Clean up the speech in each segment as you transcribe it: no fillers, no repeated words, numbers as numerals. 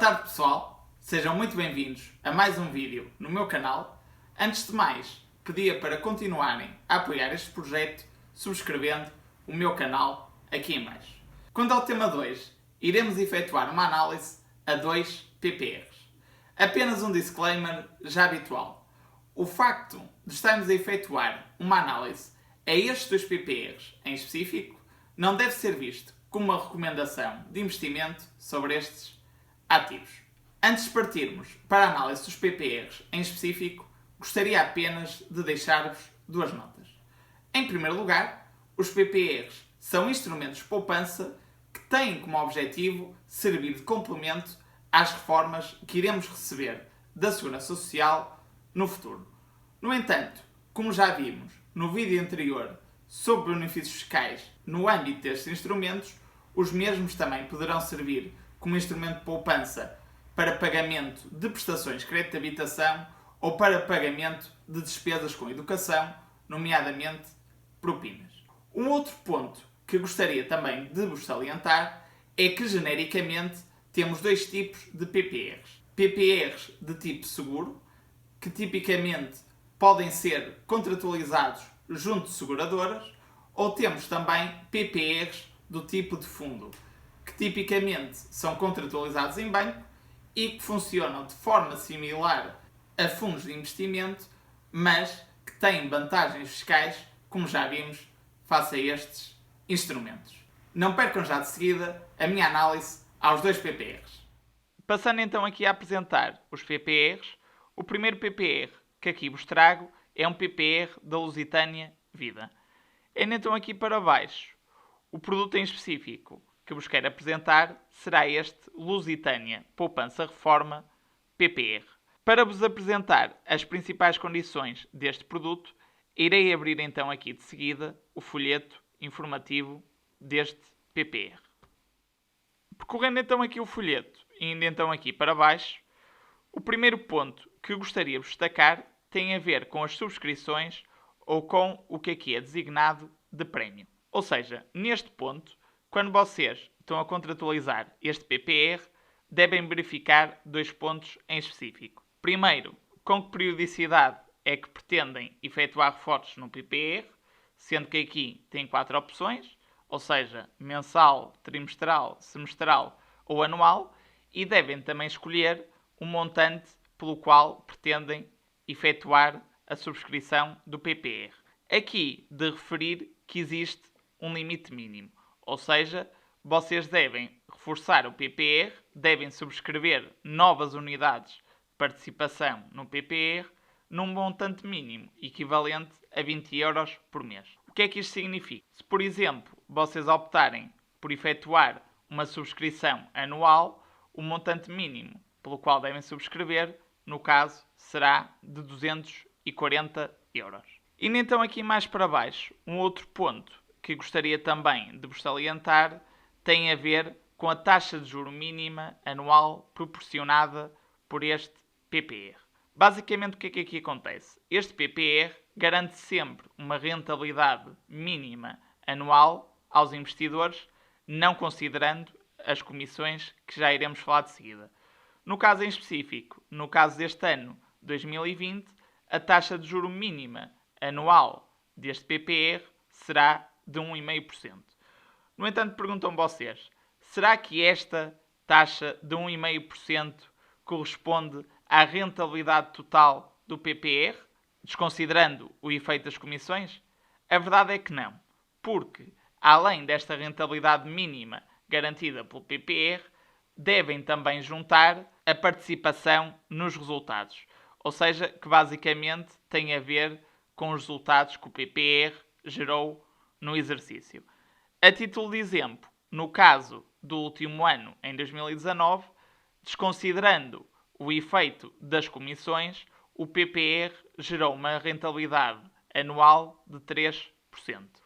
tarde, pessoal, sejam muito bem-vindos a mais um vídeo no meu canal. Antes de mais, pedia para continuarem a apoiar este projeto subscrevendo o meu canal aqui em baixo. Quanto ao tema 2, iremos efetuar uma análise a dois PPRs. Apenas um disclaimer já habitual. O facto de estarmos a efetuar uma análise a estes dois PPRs em específico não deve ser visto como uma recomendação de investimento sobre estes ativos. Antes de partirmos para a análise dos PPRs em específico, gostaria apenas de deixar-vos duas notas. Em primeiro lugar, os PPRs são instrumentos de poupança que têm como objetivo servir de complemento às reformas que iremos receber da Segurança Social no futuro. No entanto, como já vimos no vídeo anterior sobre benefícios fiscais no âmbito destes instrumentos, os mesmos também poderão servir como instrumento de poupança para pagamento de prestações de crédito de habitação ou para pagamento de despesas com educação, nomeadamente propinas. Um outro ponto que gostaria também de vos salientar é que, genericamente, temos dois tipos de PPRs. PPRs de tipo seguro, que tipicamente podem ser contratualizados junto de seguradoras, ou temos também PPRs do tipo de fundo, que tipicamente são contratualizados em banco e que funcionam de forma similar a fundos de investimento, mas que têm vantagens fiscais, como já vimos, face a estes instrumentos. Não percam já de seguida a minha análise aos dois PPRs. Passando então aqui a apresentar os PPRs, o primeiro PPR que aqui vos trago é um PPR da Lusitânia Vida. Indo então aqui para baixo, o produto em específico que vos quero apresentar será este Lusitânia Poupança Reforma PPR. Para vos apresentar as principais condições deste produto, irei abrir então aqui de seguida o folheto informativo deste PPR. Percorrendo então aqui o folheto e indo então aqui para baixo, o primeiro ponto que eu gostaria de destacar tem a ver com as subscrições ou com o que aqui é designado de prémio. Ou seja, neste ponto, quando vocês estão a contratualizar este PPR, devem verificar dois pontos em específico. Primeiro, com que periodicidade é que pretendem efetuar reforços no PPR, sendo que aqui tem 4 opções, ou seja, mensal, trimestral, semestral ou anual, e devem também escolher um montante pelo qual pretendem efetuar a subscrição do PPR. Aqui de referir que existe um limite mínimo, ou seja, vocês devem reforçar o PPR, devem subscrever novas unidades de participação no PPR num montante mínimo, equivalente a 20 euros por mês. O que é que isto significa? Se, por exemplo, vocês optarem por efetuar uma subscrição anual, o montante mínimo pelo qual devem subscrever, no caso, será de 240 euros. E então aqui mais para baixo, um outro ponto que gostaria também de vos salientar tem a ver com a taxa de juro mínima anual proporcionada por este PPR. Basicamente, o que é que aqui acontece? Este PPR garante sempre uma rentabilidade mínima anual aos investidores, não considerando as comissões que já iremos falar de seguida. No caso em específico, no caso deste ano 2020, a taxa de juro mínima anual deste PPR será de 1,5%. No entanto, perguntam vocês, será que esta taxa de 1,5% corresponde à rentabilidade total do PPR, desconsiderando o efeito das comissões? A verdade é que não, porque, além desta rentabilidade mínima garantida pelo PPR, devem também juntar a participação nos resultados, ou seja, que basicamente tem a ver com os resultados que o PPR gerou no exercício. A título de exemplo, no caso do último ano, em 2019, desconsiderando o efeito das comissões, o PPR gerou uma rentabilidade anual de 3%.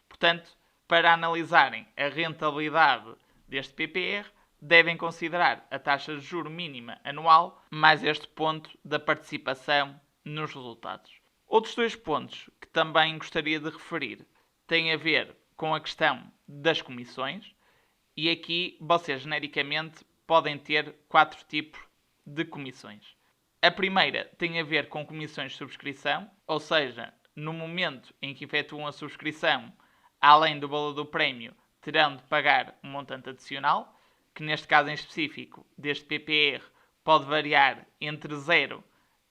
Portanto, para analisarem a rentabilidade deste PPR, devem considerar a taxa de juro mínima anual mais este ponto da participação nos resultados. Outros dois pontos que também gostaria de referir têm a ver com a questão das comissões, e aqui vocês genericamente podem ter 4 tipos de comissões. A primeira tem a ver com comissões de subscrição, ou seja, no momento em que efetuam a subscrição, além do valor do prémio, terão de pagar um montante adicional, que neste caso em específico, deste PPR, pode variar entre 0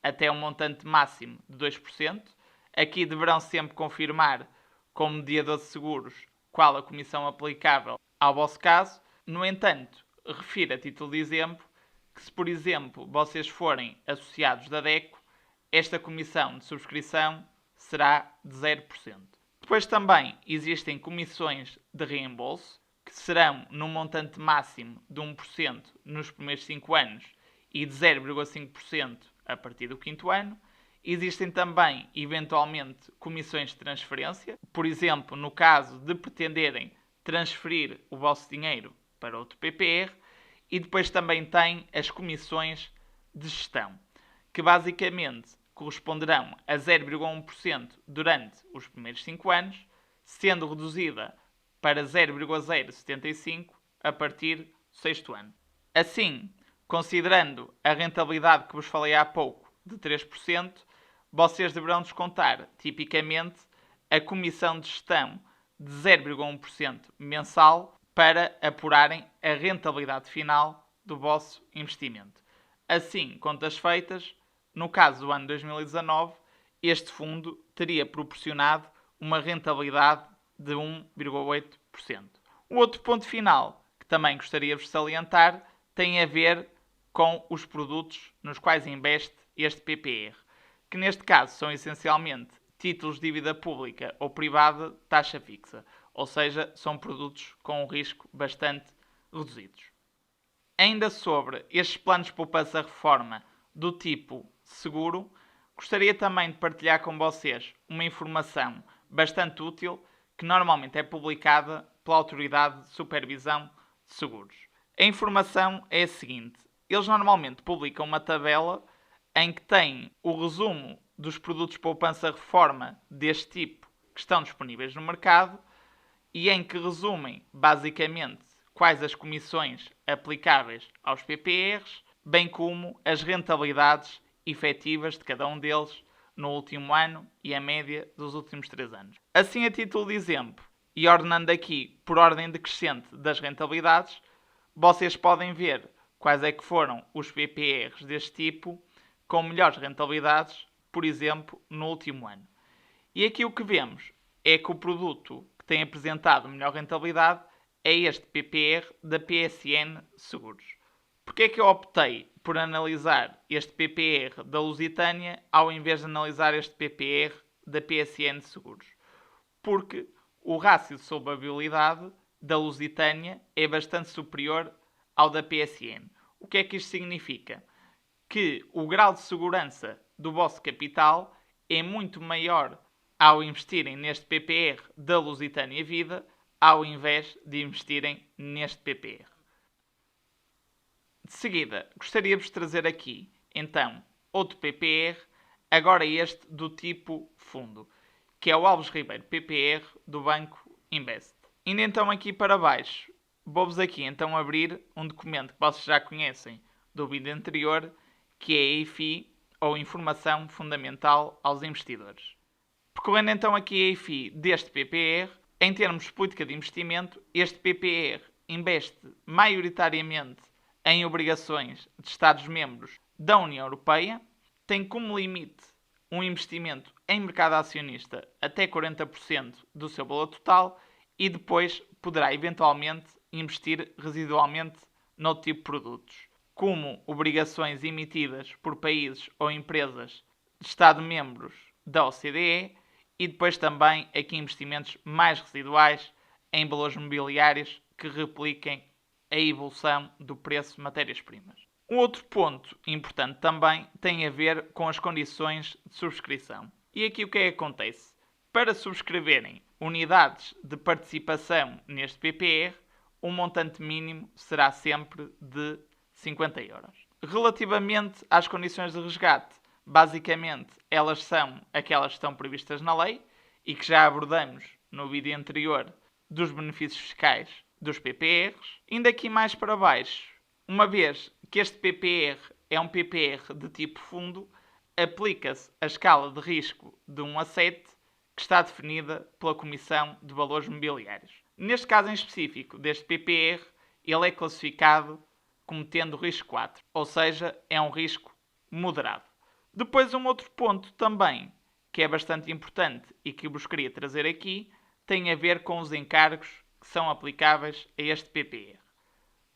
até um montante máximo de 2%. Aqui deverão sempre confirmar com o mediador de seguros qual a comissão aplicável ao vosso caso. No entanto, refiro a título de exemplo que se, por exemplo, vocês forem associados da DECO, esta comissão de subscrição será de 0%. Depois também existem comissões de reembolso, que serão num montante máximo de 1% nos primeiros 5 anos e de 0,5% a partir do 5º ano. Existem também, eventualmente, comissões de transferência. Por exemplo, no caso de pretenderem transferir o vosso dinheiro para outro PPR. E depois também tem as comissões de gestão, que basicamente corresponderão a 0,1% durante os primeiros 5 anos, sendo reduzida para 0,075% a partir do 6º ano. Assim, considerando a rentabilidade que vos falei há pouco de 3%, vocês deverão descontar, tipicamente, a comissão de gestão de 0,1% mensal para apurarem a rentabilidade final do vosso investimento. Assim, contas feitas, no caso do ano 2019, este fundo teria proporcionado uma rentabilidade de 1,8%. O outro ponto final, que também gostaria de salientar, tem a ver com os produtos nos quais investe este PPR, que neste caso são essencialmente títulos de dívida pública ou privada de taxa fixa, ou seja, são produtos com um risco bastante reduzidos. Ainda sobre estes planos de poupança-reforma do tipo seguro, gostaria também de partilhar com vocês uma informação bastante útil que normalmente é publicada pela Autoridade de Supervisão de Seguros. A informação é a seguinte: eles normalmente publicam uma tabela em que tem o resumo dos produtos de poupança-reforma deste tipo que estão disponíveis no mercado e em que resumem, basicamente, quais as comissões aplicáveis aos PPRs, bem como as rentabilidades efetivas de cada um deles no último ano e a média dos últimos 3 anos. Assim, a título de exemplo, e ordenando aqui por ordem decrescente das rentabilidades, vocês podem ver quais é que foram os PPRs deste tipo com melhores rentabilidades, por exemplo, no último ano. E aqui o que vemos é que o produto que tem apresentado melhor rentabilidade é este PPR da PSN Seguros. Porquê é que eu optei por analisar este PPR da Lusitânia ao invés de analisar este PPR da PSN Seguros? Porque o rácio de solvabilidade da Lusitânia é bastante superior ao da PSN. O que é que isto significa? Que o grau de segurança do vosso capital é muito maior ao investirem neste PPR da Lusitânia Vida, ao invés de investirem neste PPR. De seguida, gostaria de vos trazer aqui, então, outro PPR, agora este do tipo fundo, que é o Alves Ribeiro PPR do Banco Invest. Indo então aqui para baixo, vou-vos aqui então abrir um documento que vocês já conhecem do vídeo anterior, que é a IFI, ou Informação Fundamental aos Investidores. Percorrendo então aqui a IFI deste PPR, em termos de política de investimento, este PPR investe maioritariamente em obrigações de Estados-membros da União Europeia, tem como limite um investimento em mercado acionista até 40% do seu valor total e depois poderá eventualmente investir residualmente noutro tipo de produtos, como obrigações emitidas por países ou empresas de Estado-membros da OCDE e depois também aqui investimentos mais residuais em valores mobiliários que repliquem a evolução do preço de matérias-primas. Um outro ponto importante também tem a ver com as condições de subscrição. E aqui o que é que acontece? Para subscreverem unidades de participação neste PPR, o montante mínimo será sempre de 50 euros. Relativamente às condições de resgate, basicamente elas são aquelas que estão previstas na lei e que já abordamos no vídeo anterior dos benefícios fiscais dos PPRs. Indo aqui mais para baixo, uma vez que este PPR é um PPR de tipo fundo, aplica-se a escala de risco de 1 a 7, que está definida pela Comissão de Valores Mobiliários. Neste caso em específico deste PPR, ele é classificado como tendo risco 4, ou seja, é um risco moderado. Depois um outro ponto também, que é bastante importante e que eu vos queria trazer aqui, tem a ver com os encargos que são aplicáveis a este PPR.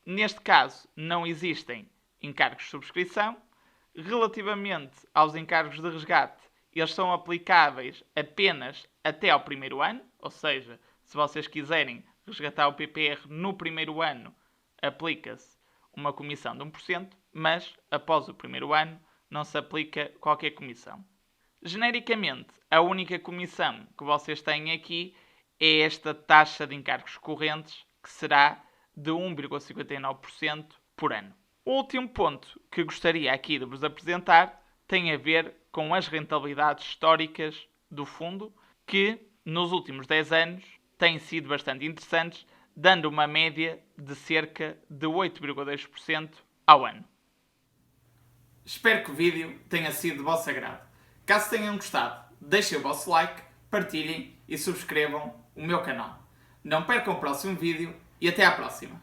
Neste caso, não existem encargos de subscrição. Relativamente aos encargos de resgate, eles são aplicáveis apenas até ao primeiro ano, ou seja, se vocês quiserem resgatar o PPR no primeiro ano, aplica-se uma comissão de 1%, mas após o primeiro ano não se aplica qualquer comissão. Genericamente, a única comissão que vocês têm aqui é esta taxa de encargos correntes, que será de 1,59% por ano. O último ponto que gostaria aqui de vos apresentar tem a ver com as rentabilidades históricas do fundo, que nos últimos 10 anos têm sido bastante interessantes, dando uma média de cerca de 8,2% ao ano. Espero que o vídeo tenha sido do vosso agrado. Caso tenham gostado, deixem o vosso like, partilhem e subscrevam o meu canal. Não percam o próximo vídeo e até à próxima!